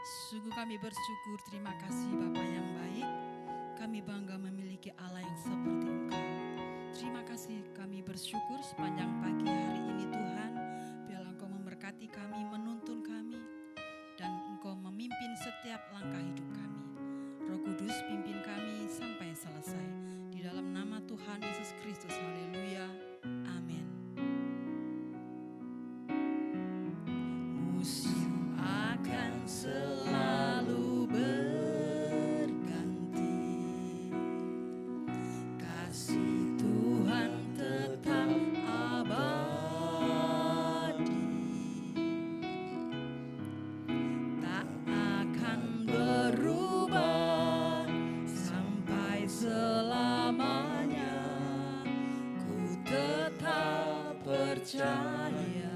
Sungguh kami bersyukur, terima kasih Bapa yang baik. Kami bangga memiliki Allah yang seperti Engkau. Terima kasih kami bersyukur sepanjang pagi hari ini Tuhan. Biarlah Engkau memberkati kami, menuntun kami, dan Engkau memimpin setiap langkah hidup kami. Roh Kudus pimpin kami sampai selesai. Di dalam nama Tuhan Yesus Kristus, haleluya, amin. Musim akan selalu berganti, kasih Tuhan tetap abadi, tak akan berubah sampai selamanya. Ku tetap percaya.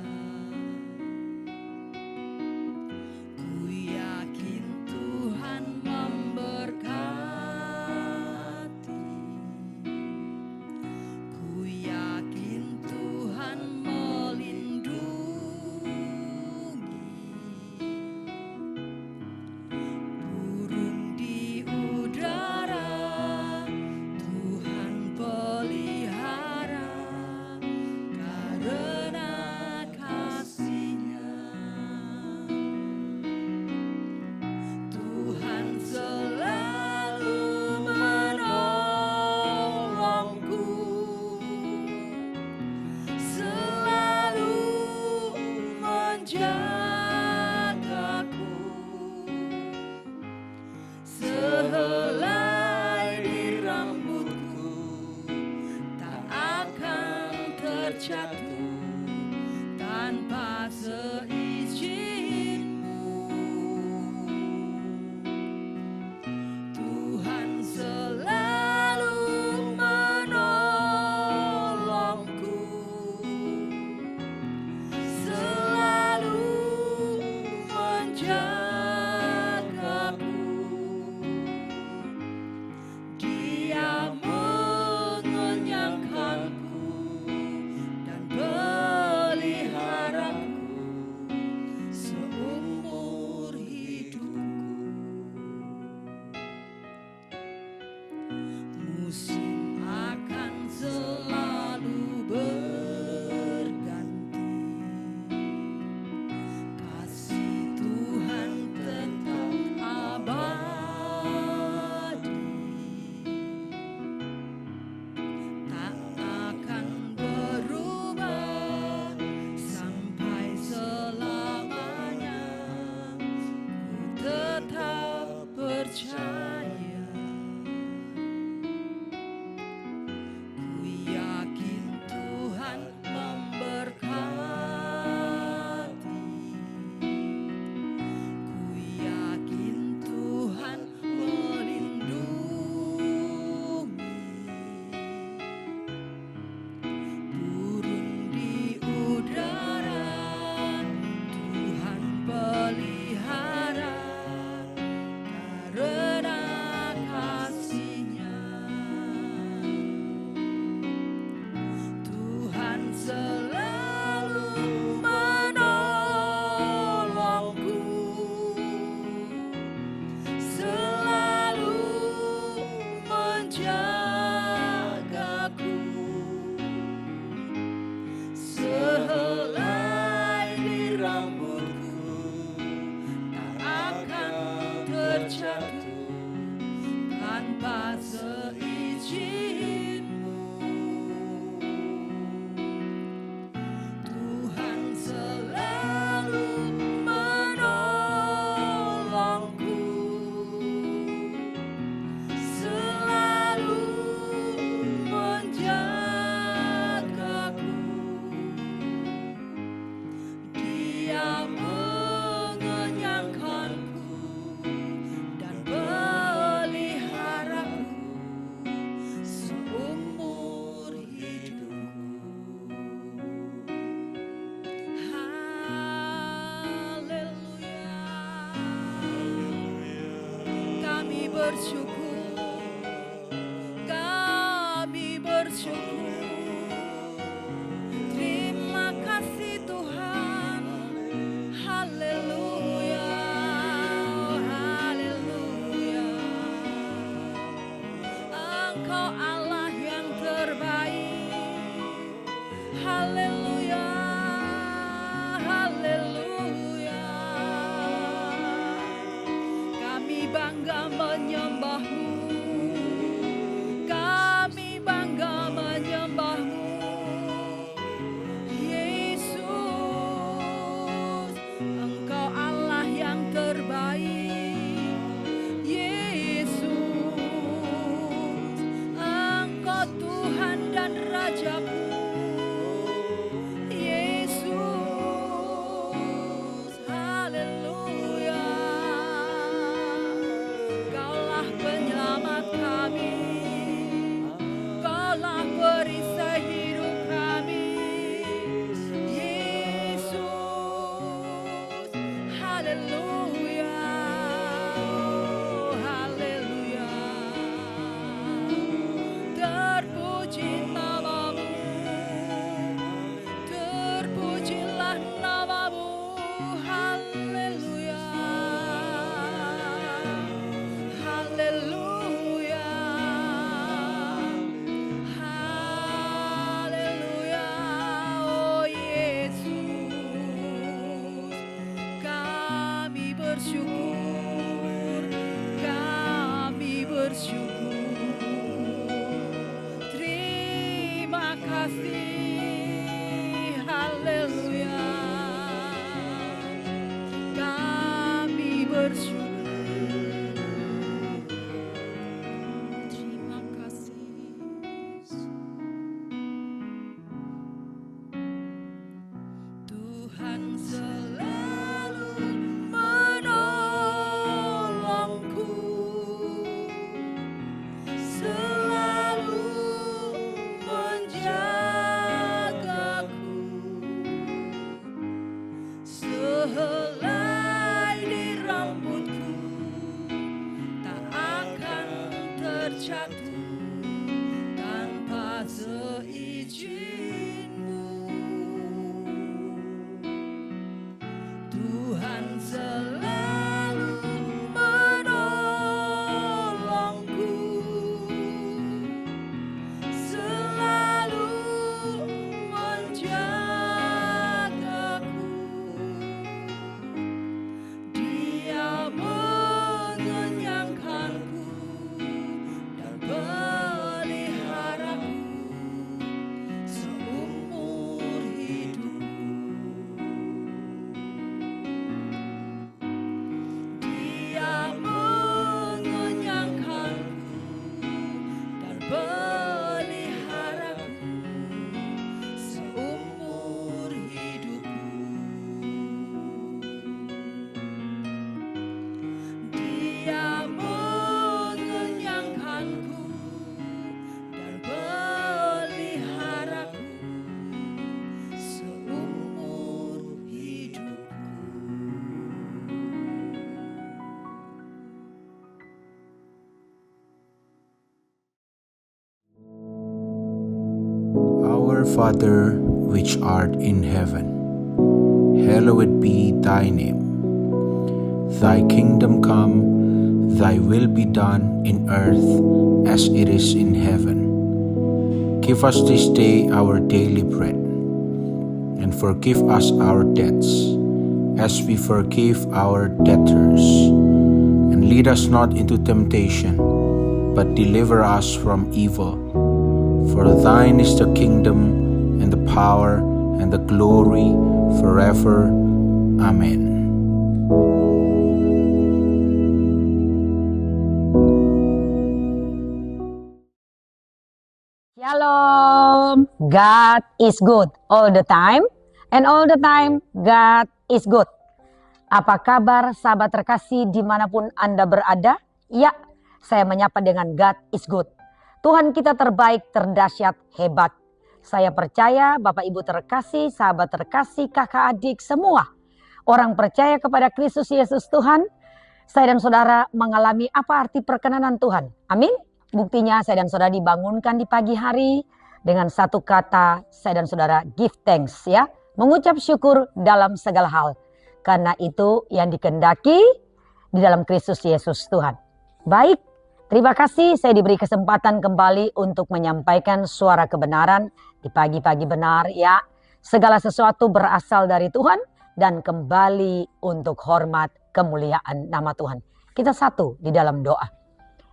Haleluya. Engkau Allah yang terbaik. Haleluya, haleluya. Kami bangga menyembah-Mu. Kami bangga menyembah-Mu. Yesus, Engkau Allah yang terbaik. Yesus, Engkau Tuhan dan Rajaku. Yesus, haleluya. Kaulah penyelamat kami. Kaulah perisai hidup kami. Yesus, haleluya. Haleluya. Terpuji nama-Mu. Terpujilah nama-Mu. Haleluya. Haleluya. Haleluya. Oh Yesus, kami bersyukur. Kami bersyukur. Terima kasih. Haleluya. Kami bersyukur. Terima kasih. Tuhan selalu menolongku, selalu menjagaku. Sehelai di rambutku tak akan terjatuh tanpa seizin-Mu. Tuhan selalu menolongku, selalu menjagaku. Dia mengenyangkanku dan peliharaku seumur hidupku. Dia mengenyangkanku dan peliharaku seumur hidupku. Dia mengenyangkanku dan peliharaku seumur hidupku. Our Father, which art in heaven, hallowed be thy name. Thy kingdom come, thy will be done in earth as it is in heaven. Give us this day our daily bread, and forgive us our debts, as we forgive our debtors. And lead us not into temptation, but deliver us from evil. For thine is the kingdom, and the power, and the glory, forever. Amen. Shalom, God is good all the time, and all the time God is good. Apa kabar sahabat terkasih dimanapun Anda berada? Ya, saya menyapa dengan God is good. Tuhan kita terbaik, terdahsyat, hebat. Saya percaya Bapak Ibu terkasih, sahabat terkasih, kakak adik semua. Orang percaya kepada Kristus Yesus Tuhan, saya dan saudara mengalami apa arti perkenanan Tuhan. Amin. Buktinya saya dan saudara dibangunkan di pagi hari dengan satu kata, saya dan saudara give thanks ya. Mengucap syukur dalam segala hal. Karena itu yang dikehendaki di dalam Kristus Yesus Tuhan. Baik, Terima kasih saya diberi kesempatan kembali untuk menyampaikan suara kebenaran di pagi-pagi benar ya. Segala sesuatu berasal dari Tuhan dan kembali untuk hormat kemuliaan nama Tuhan. Kita satu di dalam doa.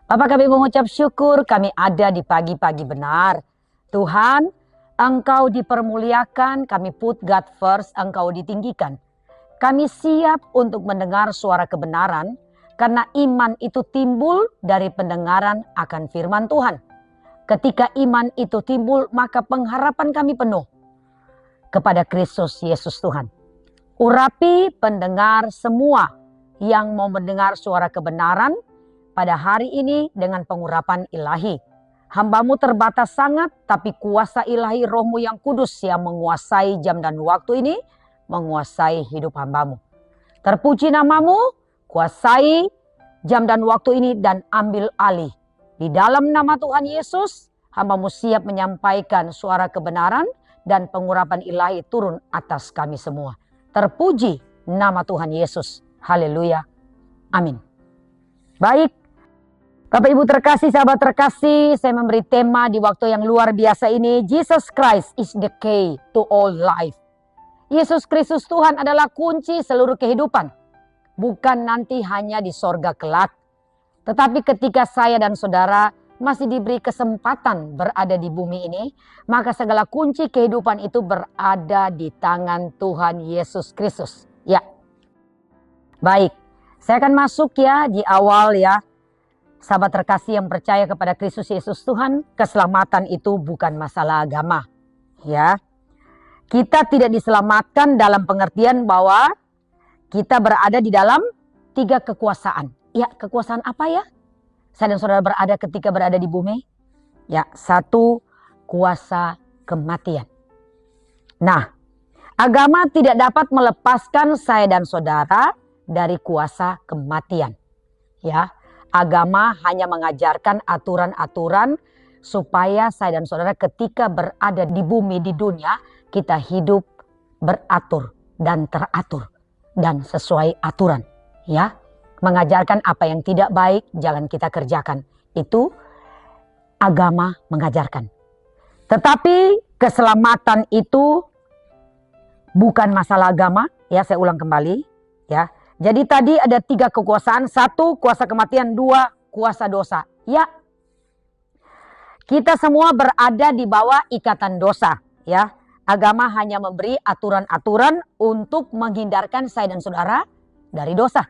Bapak, kami mengucap syukur kami ada di pagi-pagi benar. Tuhan, Engkau dipermuliakan, kami put God first, Engkau ditinggikan. Kami siap untuk mendengar suara kebenaran, karena iman itu timbul dari pendengaran akan firman Tuhan. Ketika iman itu timbul, maka pengharapan kami penuh kepada Kristus Yesus Tuhan. Urapi pendengar semua yang mau mendengar suara kebenaran pada hari ini dengan pengurapan ilahi. Hamba-Mu terbatas sangat, tapi kuasa ilahi Roh-Mu yang kudus yang menguasai jam dan waktu ini, menguasai hidup hamba-Mu. Terpuji nama-Mu, kuasai jam dan waktu ini dan ambil alih. Di dalam nama Tuhan Yesus, hamba-Mu siap menyampaikan suara kebenaran dan pengurapan ilahi turun atas kami semua. Terpuji nama Tuhan Yesus. Haleluya. Amin. Baik, Bapak Ibu terkasih, sahabat terkasih, saya memberi tema di waktu yang luar biasa ini, Jesus Christ is the key to all life. Yesus Kristus Tuhan adalah kunci seluruh kehidupan. Bukan nanti hanya di sorga kelak. Tetapi ketika saya dan saudara masih diberi kesempatan berada di bumi ini, maka segala kunci kehidupan itu berada di tangan Tuhan Yesus Kristus. Ya. Baik, saya akan masuk ya di awal ya. Sahabat terkasih yang percaya kepada Kristus Yesus Tuhan, keselamatan itu bukan masalah agama. Ya. Kita tidak diselamatkan dalam pengertian bahwa kita berada di dalam 3 kekuasaan. Ya, kekuasaan apa ya? Saya dan saudara berada ketika berada di bumi. Ya, 1, kuasa kematian. Nah, agama tidak dapat melepaskan saya dan saudara dari kuasa kematian. Ya, agama hanya mengajarkan aturan-aturan supaya saya dan saudara ketika berada di bumi, di dunia, kita hidup beratur dan teratur. Dan sesuai aturan, ya, mengajarkan apa yang tidak baik jangan kita kerjakan. Itu agama mengajarkan. Tetapi keselamatan itu bukan masalah agama, ya, saya ulang kembali, ya. Jadi tadi ada 3 kekuasaan, 1 kuasa kematian, 2 kuasa dosa. Ya, kita semua berada di bawah ikatan dosa, ya. Agama hanya memberi aturan-aturan untuk menghindarkan saya dan saudara dari dosa.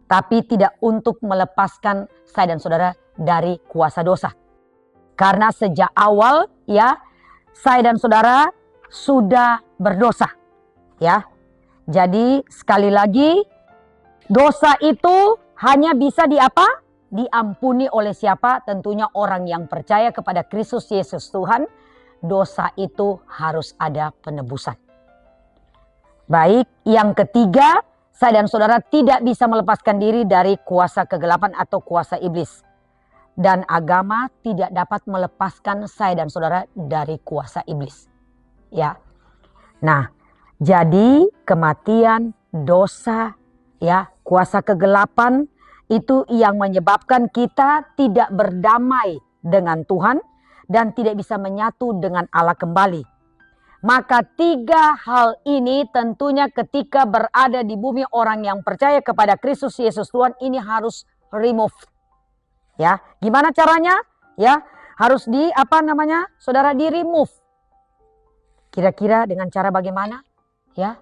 Tapi tidak untuk melepaskan saya dan saudara dari kuasa dosa. Karena sejak awal ya, saya dan saudara sudah berdosa. Ya. Jadi sekali lagi, dosa itu hanya bisa diampuni oleh siapa? Tentunya orang yang percaya kepada Kristus Yesus Tuhan. Dosa itu harus ada penebusan. Baik, yang ketiga, saya dan saudara tidak bisa melepaskan diri dari kuasa kegelapan atau kuasa iblis. Dan agama tidak dapat melepaskan saya dan saudara dari kuasa iblis. Ya. Nah, jadi kematian, dosa, ya, kuasa kegelapan itu yang menyebabkan kita tidak berdamai dengan Tuhan dan tidak bisa menyatu dengan Allah kembali. Maka 3 hal ini tentunya ketika berada di bumi orang yang percaya kepada Kristus Yesus Tuhan ini harus remove. Ya, gimana caranya? Ya, harus saudara di remove. Kira-kira dengan cara bagaimana? Ya,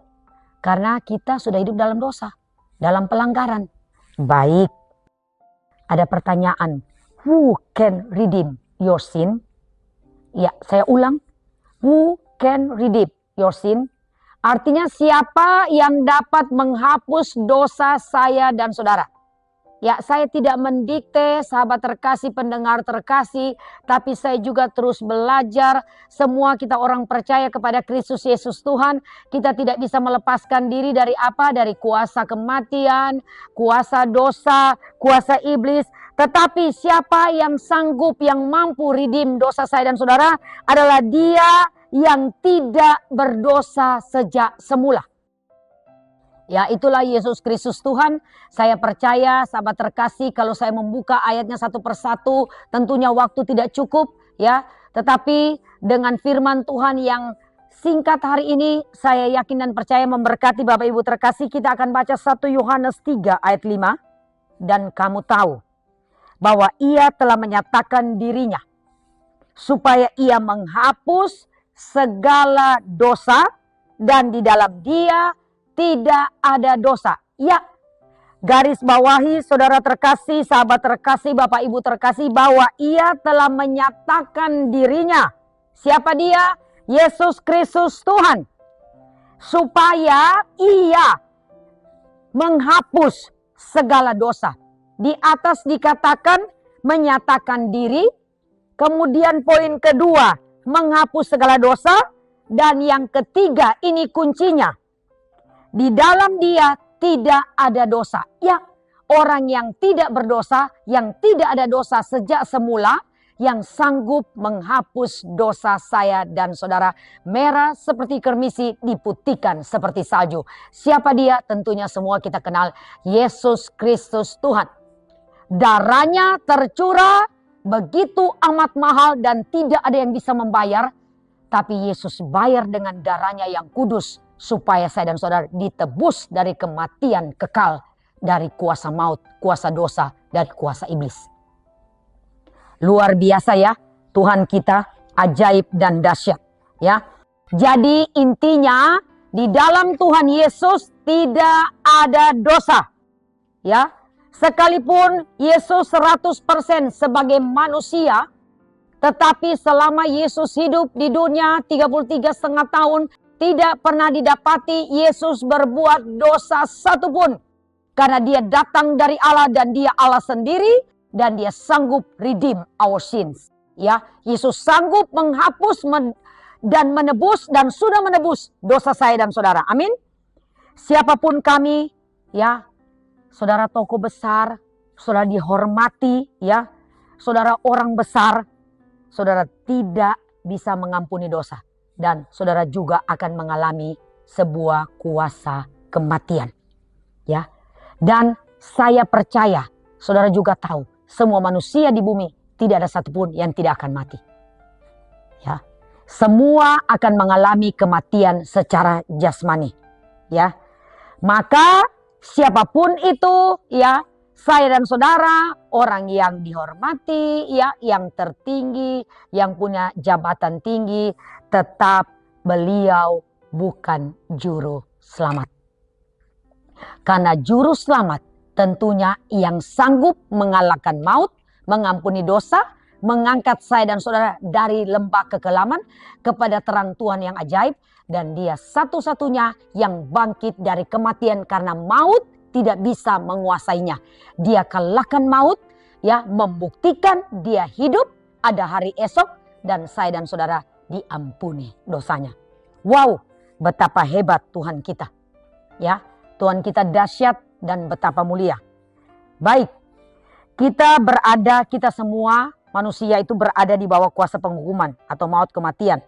karena kita sudah hidup dalam dosa, dalam pelanggaran. Baik, ada pertanyaan, who can redeem your sin? Ya, saya ulang. Who can redeem your sin? Artinya siapa yang dapat menghapus dosa saya dan saudara? Ya, saya tidak mendikte, sahabat terkasih, pendengar terkasih, tapi saya juga terus belajar. Semua kita orang percaya kepada Kristus Yesus Tuhan, kita tidak bisa melepaskan diri dari apa? Dari kuasa kematian, kuasa dosa, kuasa iblis. Tetapi siapa yang sanggup, yang mampu redeem dosa saya dan saudara adalah Dia yang tidak berdosa sejak semula. Ya, itulah Yesus Kristus Tuhan. Saya percaya sahabat terkasih, kalau saya membuka ayatnya satu persatu, tentunya waktu tidak cukup ya. Tetapi dengan firman Tuhan yang singkat hari ini, saya yakin dan percaya memberkati Bapak Ibu terkasih. Kita akan baca 1 Yohanes 3 ayat 5. Dan kamu tahu bahwa ia telah menyatakan dirinya supaya ia menghapus segala dosa, dan di dalam dia tidak ada dosa. Ya, garis bawahi saudara terkasih, sahabat terkasih, Bapak Ibu terkasih, bahwa ia telah menyatakan dirinya. Siapa dia? Yesus Kristus Tuhan. Supaya ia menghapus segala dosa. Di atas dikatakan menyatakan diri. Kemudian poin kedua, menghapus segala dosa. Dan yang ketiga, ini kuncinya. Di dalam dia tidak ada dosa. Ya, orang yang tidak berdosa, yang tidak ada dosa sejak semula, yang sanggup menghapus dosa saya dan saudara, merah seperti kermisi, diputihkan seperti salju. Siapa dia? Tentunya semua kita kenal, Yesus Kristus Tuhan. Darahnya tercurah begitu amat mahal dan tidak ada yang bisa membayar. Tapi Yesus bayar dengan darahnya yang kudus, supaya saya dan saudara ditebus dari kematian kekal, dari kuasa maut, kuasa dosa, dan kuasa iblis. Luar biasa ya, Tuhan kita ajaib dan dahsyat ya. Jadi intinya di dalam Tuhan Yesus tidak ada dosa ya. Sekalipun Yesus 100% sebagai manusia, tetapi selama Yesus hidup di dunia 33,5 tahun, tidak pernah didapati Yesus berbuat dosa satupun. Karena dia datang dari Allah dan dia Allah sendiri, dan dia sanggup redeem our sins. Ya, Yesus sanggup menghapus dan menebus, dan sudah menebus dosa saya dan saudara. Amin. Siapapun kami, ya, saudara tokoh besar, saudara dihormati, ya, saudara orang besar, saudara tidak bisa mengampuni dosa. Dan saudara juga akan mengalami sebuah kuasa kematian. Ya. Dan saya percaya, saudara juga tahu, semua manusia di bumi tidak ada satupun yang tidak akan mati. Ya. Semua akan mengalami kematian secara jasmani. Ya. Maka siapapun itu, ya, saya dan saudara, orang yang dihormati, ya, yang tertinggi, yang punya jabatan tinggi, tetap beliau bukan juru selamat. Karena juru selamat tentunya yang sanggup mengalahkan maut, mengampuni dosa, mengangkat saya dan saudara dari lembah kekelaman kepada terang Tuhan yang ajaib. Dan dia satu-satunya yang bangkit dari kematian, karena maut tidak bisa menguasainya. Dia kalahkan maut, ya, membuktikan dia hidup, ada hari esok, dan saya dan saudara diampuni dosanya. Wow, betapa hebat Tuhan kita. Ya, Tuhan kita dahsyat dan betapa mulia. Baik, kita semua manusia itu berada di bawah kuasa penghukuman atau maut, kematian.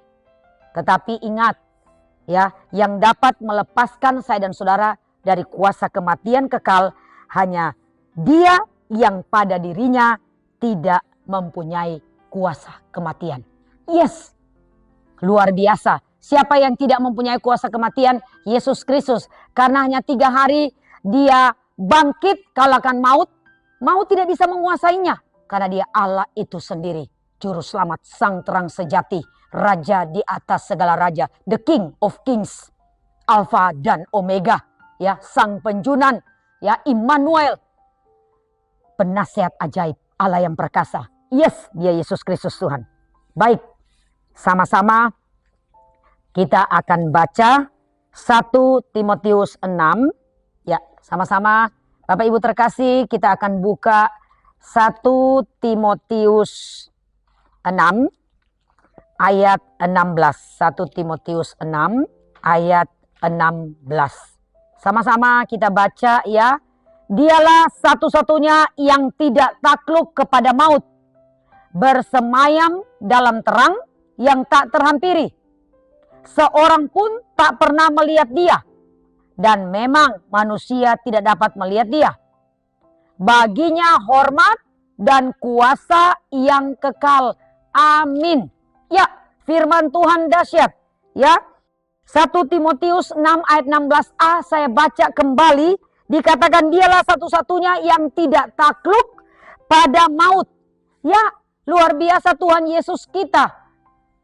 Tetapi ingat, ya, yang dapat melepaskan saya dan saudara dari kuasa kematian kekal hanya dia yang pada dirinya tidak mempunyai kuasa kematian. Yes, luar biasa. Siapa yang tidak mempunyai kuasa kematian? Yesus Kristus. Karena hanya 3 hari dia bangkit kalahkan maut. Maut tidak bisa menguasainya. Karena dia Allah itu sendiri. Juru selamat, sang terang sejati. Raja di atas segala raja. The King of Kings. Alfa dan Omega. Ya, sang penjunan. Ya, Immanuel. Penasihat ajaib. Allah yang perkasa. Yes, dia Yesus Kristus Tuhan. Baik. Sama-sama kita akan baca 1 Timotius 6. Ya, sama-sama Bapak Ibu terkasih, kita akan buka 1 Timotius 6 ayat 16. 1 Timotius 6 ayat 16. Sama-sama kita baca ya. Dialah satu-satunya yang tidak takluk kepada maut, bersemayam dalam terang yang tak terhampiri. Seorang pun tak pernah melihat dia. dan memang manusia tidak dapat melihat dia. Baginya hormat dan kuasa yang kekal. Amin. Ya, firman Tuhan dahsyat. Ya, 1 Timotius 6 ayat 16a saya baca kembali. Dikatakan dialah satu-satunya yang tidak takluk pada maut. Ya, luar biasa Tuhan Yesus kita.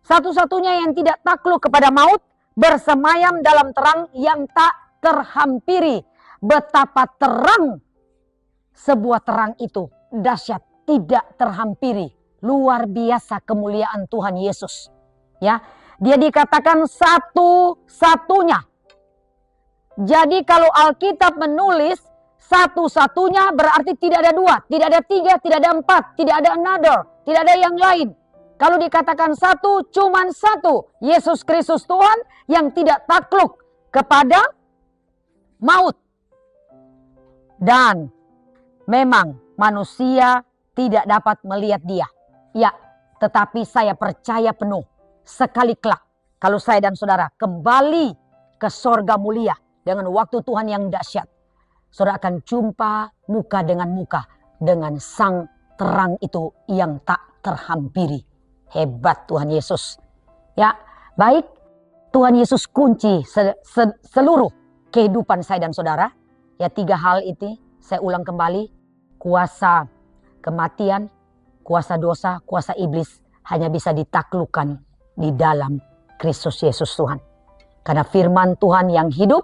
Satu-satunya yang tidak takluk kepada maut, bersemayam dalam terang yang tak terhampiri. Betapa terang sebuah terang itu, dahsyat, tidak terhampiri. Luar biasa kemuliaan Tuhan Yesus. Ya, dia dikatakan satu-satunya. Jadi kalau Alkitab menulis satu-satunya berarti tidak ada dua, tidak ada tiga, tidak ada empat, tidak ada another, tidak ada yang lain. Kalau dikatakan satu, cuman satu. Yesus Kristus Tuhan yang tidak takluk kepada maut. Dan memang manusia tidak dapat melihat dia. Ya, tetapi saya percaya penuh. Sekali kelak, kalau saya dan saudara kembali ke sorga mulia dengan waktu Tuhan yang dahsyat, saudara akan jumpa muka dengan sang terang itu yang tak terhampiri. Hebat Tuhan Yesus. Ya, baik, Tuhan Yesus kunci seluruh kehidupan saya dan saudara. Ya, 3 hal itu saya ulang kembali. Kuasa kematian, kuasa dosa, kuasa iblis hanya bisa ditaklukkan di dalam Kristus Yesus Tuhan. Karena firman Tuhan yang hidup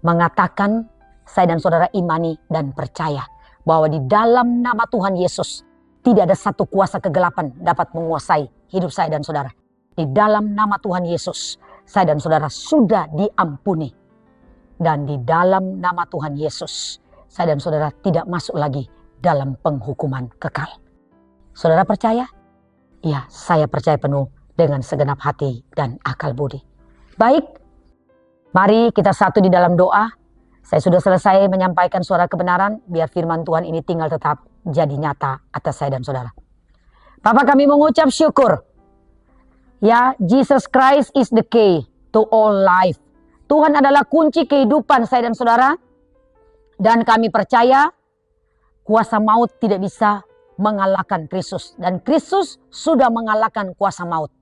mengatakan saya dan saudara imani dan percaya bahwa di dalam nama Tuhan Yesus tidak ada satu kuasa kegelapan dapat menguasai hidup saya dan saudara. Di dalam nama Tuhan Yesus saya dan saudara sudah diampuni. Dan di dalam nama Tuhan Yesus saya dan saudara tidak masuk lagi dalam penghukuman kekal. Saudara percaya? Ya, saya percaya penuh dengan segenap hati dan akal budi. Baik, mari kita satu di dalam doa. Saya sudah selesai menyampaikan suara kebenaran, biar firman Tuhan ini tinggal tetap jadi nyata atas saya dan saudara. Bapa, kami mengucap syukur. Ya, Jesus Christ is the key to all life. Tuhan adalah kunci kehidupan saya dan saudara. Dan kami percaya kuasa maut tidak bisa mengalahkan Kristus. Dan Kristus sudah mengalahkan kuasa maut.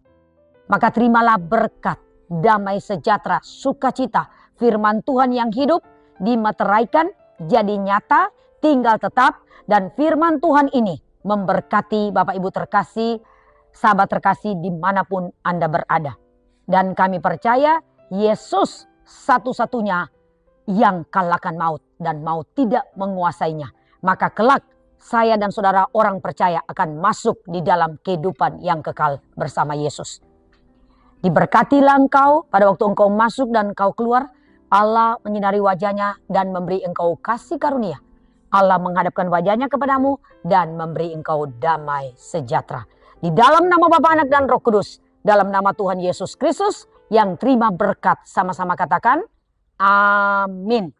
Maka terimalah berkat, damai sejahtera, sukacita, firman Tuhan yang hidup, dimeteraikan, jadi nyata, tinggal tetap. Dan firman Tuhan ini memberkati Bapak Ibu terkasih, sahabat terkasih dimanapun Anda berada. Dan kami percaya Yesus satu-satunya yang kalahkan maut. Dan maut tidak menguasainya. Maka kelak saya dan saudara orang percaya akan masuk di dalam kehidupan yang kekal bersama Yesus. Diberkatilah engkau pada waktu engkau masuk dan engkau keluar. Allah menyinari wajahnya dan memberi engkau kasih karunia. Allah menghadapkan wajahnya kepadamu dan memberi engkau damai sejahtera. Di dalam nama Bapa, Anak dan Roh Kudus. Dalam nama Tuhan Yesus Kristus yang terima berkat. Sama-sama katakan amin.